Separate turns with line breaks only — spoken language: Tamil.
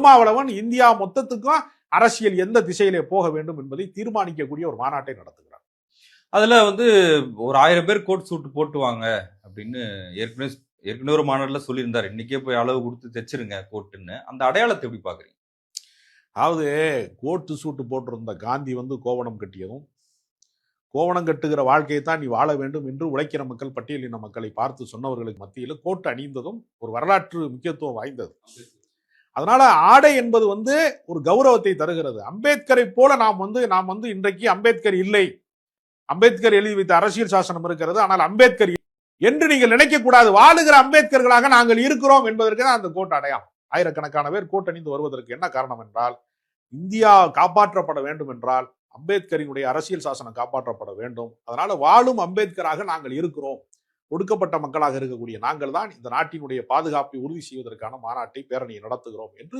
திருமாவளவன் இந்தியா மொத்தத்துக்கும் அரசியல் எந்த திசையிலே போக வேண்டும் என்பதை தீர்மானிக்கக்கூடிய ஒரு மாநாட்டை நடத்துகிறார்.
அதுல ஒரு 1000 பேர் கோட் சூட் போட்டுவாங்க அப்படின்னு ஏற்கனவே ஒரு மாநாடுல சொல்லியிருந்தாரு. இன்னைக்கே போய் அளவு கொடுத்து தைச்சிருங்க கோட்டுன்னு. அந்த அடையாளத்தை எப்படி பாக்குறீங்க?
அதாவது கோட்டு சூட்டு போட்டிருந்த காந்தி கோவணம் கட்டியதும், கோவணம் கட்டுகிற வாழ்க்கையை தான் நீ வாழ வேண்டும் என்று உழைக்கிற மக்கள், பட்டியலின மக்களை பார்த்து சொன்னவர்களுக்கு மத்தியில் கோட்டு அணிந்ததும் ஒரு வரலாற்று முக்கியத்துவம் வாய்ந்தது. அதனால ஆடை என்பது ஒரு கௌரவத்தை தருகிறது. அம்பேத்கரை போல நாம் இன்றைக்கு அம்பேத்கர் இல்லை, அம்பேத்கர் எழுதி வைத்த அரசியல் சாசனம் இருக்கிறது, ஆனால் அம்பேத்கர் என்று நீங்கள் நினைக்க கூடாது. வாழுகிற அம்பேத்கர்களாக நாங்கள் இருக்கிறோம் என்பதற்கு தான் அந்த கோட் அடையாளம். ஆயிரக்கணக்கான பேர் கோட் அணிந்து வருவதற்கு என்ன காரணம் என்றால், இந்தியா காப்பாற்றப்பட வேண்டும் என்றால் அம்பேத்கரினுடைய அரசியல் சாசனம் காப்பாற்றப்பட வேண்டும். அதனால வாழும் அம்பேத்கராக நாங்கள் இருக்கிறோம். ஒடுக்கப்பட்ட மக்களாக இருக்கக்கூடிய நாங்கள் தான் இந்த நாட்டினுடைய பாதுகாப்பை உறுதி செய்வதற்கான மாநாட்டை, பேரணியை நடத்துகிறோம் என்று